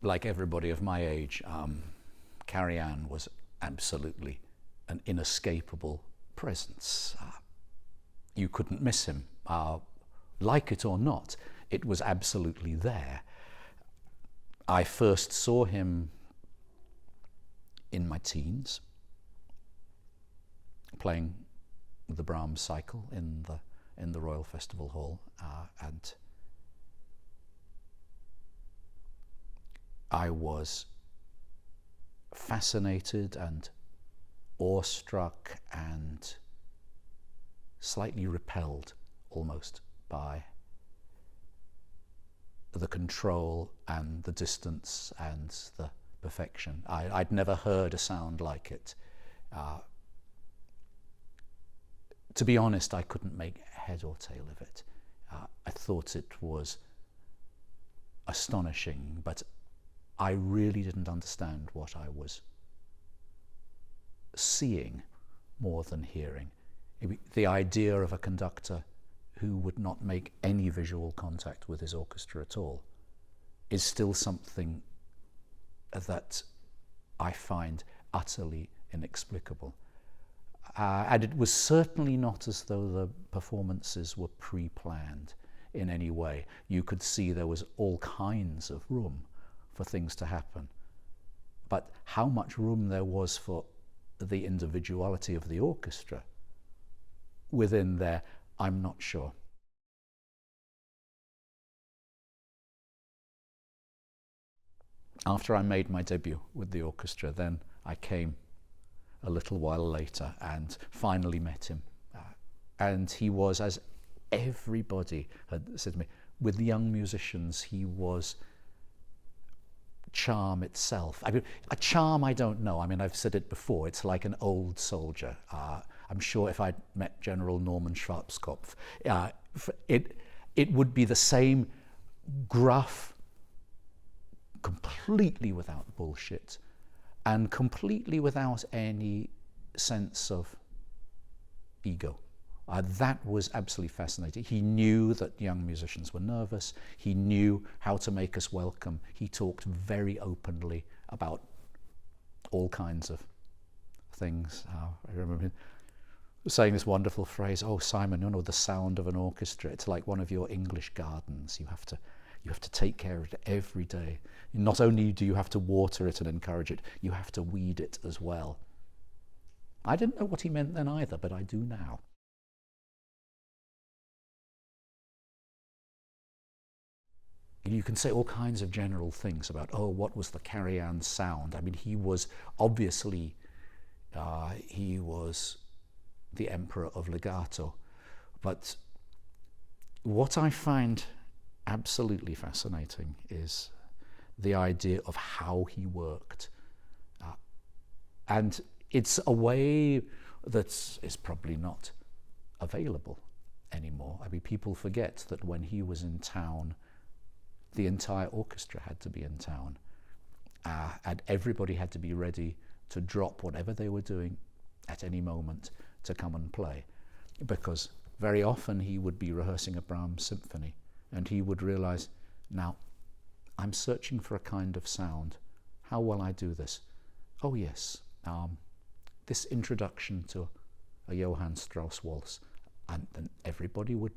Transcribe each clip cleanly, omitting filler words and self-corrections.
like everybody of my age, Karajan was absolutely an inescapable presence. You couldn't miss him. Like it or not, it was absolutely there. I first saw him in my teens, playing the Brahms cycle in the Royal Festival Hall, and I was fascinated and awestruck and slightly repelled almost by the control and the distance and the perfection. I'd never heard a sound like it. To be honest, I couldn't make head or tail of it. I thought it was astonishing, but I really didn't understand what I was seeing more than hearing. The idea of a conductor who would not make any visual contact with his orchestra at all is still something that I find utterly inexplicable. And it was certainly not as though the performances were pre-planned in any way. You could see there was all kinds of room for things to happen. But how much room there was for the individuality of the orchestra within there, I'm not sure. After I made my debut with the orchestra, then I came a little while later and finally met him. And he was, as everybody had said to me, with young musicians, he was charm itself. I mean, a charm, I don't know. I mean, I've said it before, it's like an old soldier. I'm sure if I'd met General Norman Schwarzkopf, it would be the same gruff, completely without bullshit, and completely without any sense of ego. That was absolutely fascinating. He knew that young musicians were nervous. He knew how to make us welcome. He talked very openly about all kinds of things. I remember him saying this wonderful phrase, "Oh, Simon, you know, the sound of an orchestra, it's like one of your English gardens. You have to take care of it every day. Not only do you have to water it and encourage it, you have to weed it as well." I didn't know what he meant then either, but I do now. You can say all kinds of general things about, oh, what was the Karajan sound? I mean, he was obviously, he was the emperor of legato. But what I find absolutely fascinating is the idea of how he worked. And it's a way that is probably not available anymore. I mean, people forget that when he was in town, the entire orchestra had to be in town, and everybody had to be ready to drop whatever they were doing at any moment to come and play, because very often he would be rehearsing a Brahms symphony and he would realize, now I'm searching for a kind of sound. How will I do this? Oh yes, this introduction to a Johann Strauss waltz, and then everybody would,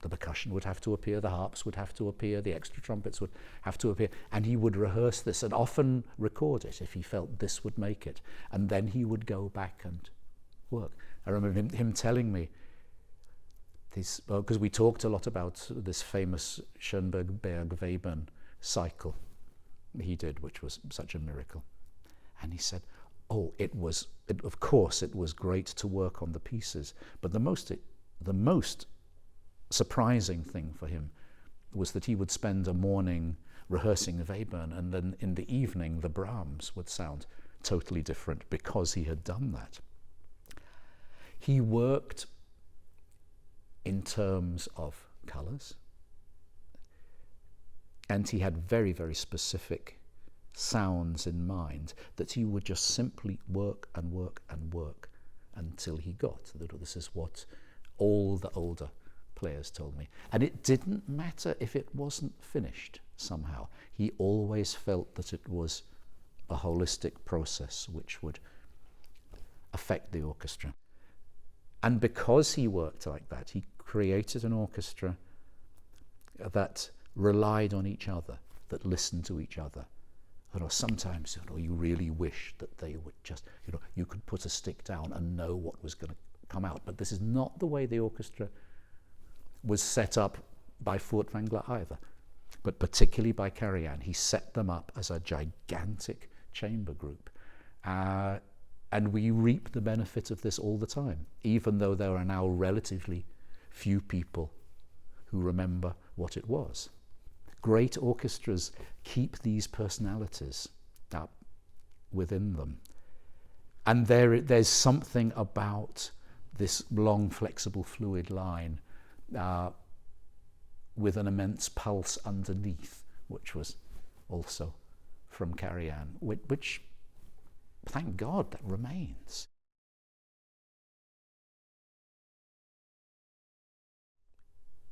the percussion would have to appear, the harps would have to appear, the extra trumpets would have to appear, and he would rehearse this and often record it if he felt this would make it, and then he would go back and work. I remember him telling me this, because we talked a lot about this famous Schoenberg-Berg-Webern cycle he did, which was such a miracle, and he said, oh, of course it was great to work on the pieces, but the most surprising thing for him was that he would spend a morning rehearsing Webern, and then in the evening the Brahms would sound totally different because he had done that. He worked in terms of colors, and he had very, very specific sounds in mind that he would just simply work and work and work until he got. This is what all the older players told me. And it didn't matter if it wasn't finished. somehow. He always felt that it was a holistic process which would affect the orchestra. And because he worked like that, he created an orchestra that relied on each other, that listened to each other. Sometimes you really wish that they would just, you could put a stick down and know what was going to come out. But this is not the way the orchestra was set up by Furtwängler either, but particularly by Karajan. He set them up as a gigantic chamber group. And we reap the benefit of this all the time, even though there are now relatively few people who remember what it was. Great orchestras keep these personalities up within them. And there's something about this long, flexible, fluid line with an immense pulse underneath, which was also from Karajan, which thank God, that remains.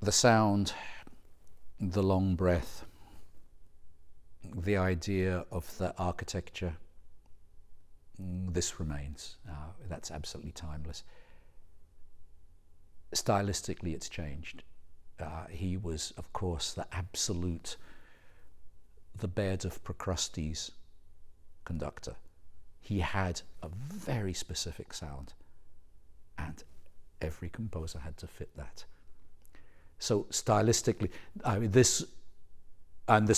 The sound, the long breath, the idea of the architecture, this remains. That's absolutely timeless. Stylistically, it's changed. He was, of course, the bed of Procrustes conductor. He had a very specific sound, and every composer had to fit that. So stylistically, this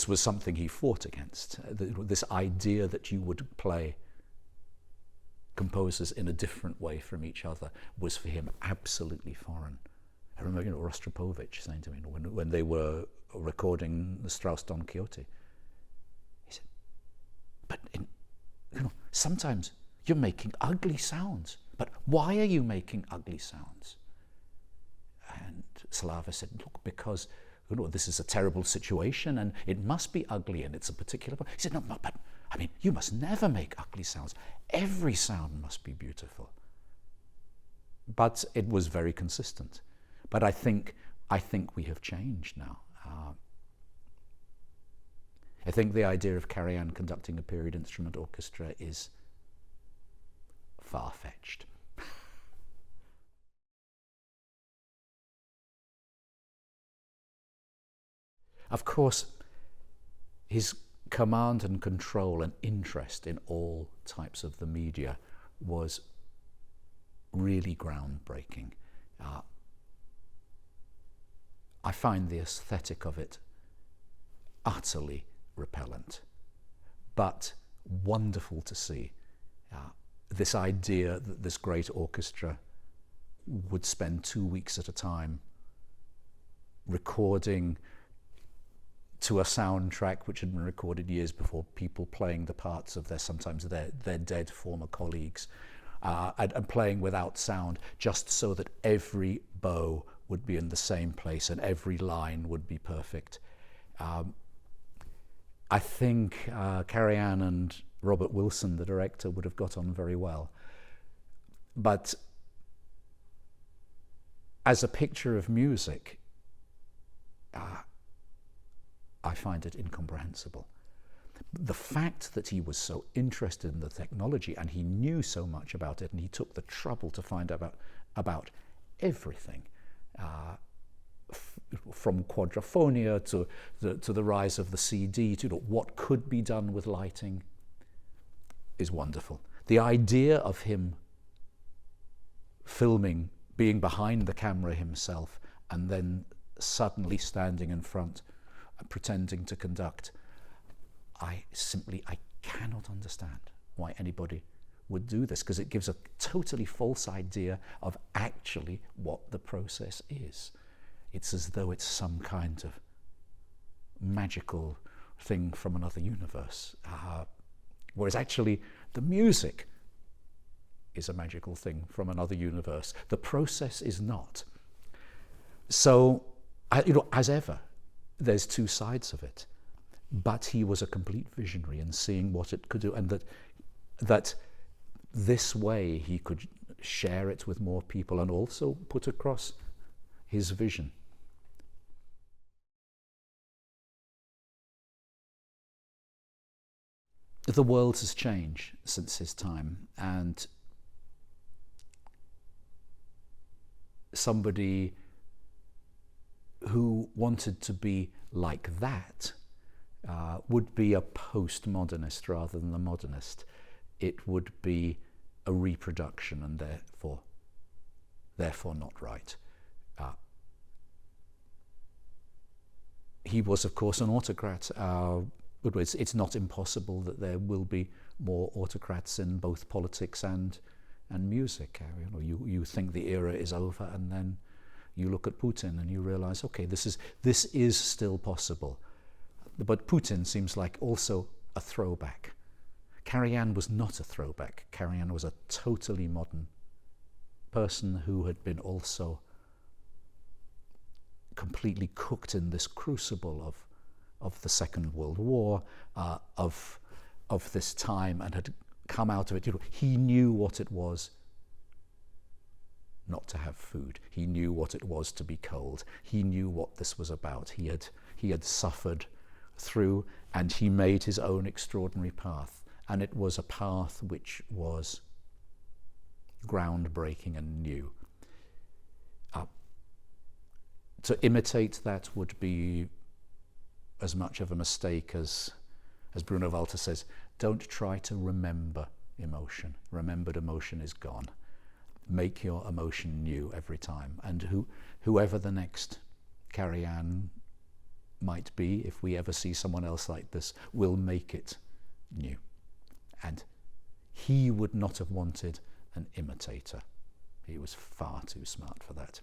was something he fought against, this idea that you would play composers in a different way from each other was for him absolutely foreign. I remember, Rostropovich saying to me when they were recording the Strauss Don Quixote, he said, but sometimes you're making ugly sounds, but why are you making ugly sounds? And Slava said, look, because this is a terrible situation and it must be ugly and it's a particular... He said, no, but you must never make ugly sounds. Every sound must be beautiful. But it was very consistent. But I think we have changed now. I think the idea of Karajan conducting a period instrument orchestra is far-fetched. Of course, his command and control and interest in all types of the media was really groundbreaking. I find the aesthetic of it utterly repellent, but wonderful to see. This idea that this great orchestra would spend 2 weeks at a time recording to a soundtrack which had been recorded years before, people playing the parts of sometimes their dead former colleagues, and playing without sound, just so that every bow would be in the same place and every line would be perfect. I think Karajan and Robert Wilson, the director, would have got on very well. But as a picture of music, I find it incomprehensible. The fact that he was so interested in the technology and he knew so much about it and he took the trouble to find about everything, from quadrophonia to the rise of the CD, to what could be done with lighting, is wonderful. The idea of him filming, being behind the camera himself, and then suddenly standing in front and pretending to conduct, I cannot understand why anybody would do this, because it gives a totally false idea of actually what the process is. It's as though it's some kind of magical thing from another universe, whereas actually the music is a magical thing from another universe. The process is not. So, as ever, there's two sides of it, but he was a complete visionary in seeing what it could do, and that this way he could share it with more people and also put across his vision. the world has changed since his time, and somebody who wanted to be like that would be a postmodernist rather than a modernist. It would be a reproduction and therefore not right. He was, of course, an autocrat. It's not impossible that there will be more autocrats in both politics and music. You think the era is over, and then you look at Putin and you realize, okay, this is still possible. But Putin seems like also a throwback. Karajan was not a throwback. Karajan was a totally modern person who had been also completely cooked in this crucible of the Second World War, of this time, and had come out of it. He knew what it was not to have food. He knew what it was to be cold. He knew what this was about. He had suffered through, and he made his own extraordinary path. And it was a path which was groundbreaking and new. To imitate that would be as much of a mistake as Bruno Walter says, don't try to remember emotion. Remembered emotion is gone. Make your emotion new every time. And whoever the next Karajan might be, if we ever see someone else like this, will make it new. And he would not have wanted an imitator. He was far too smart for that.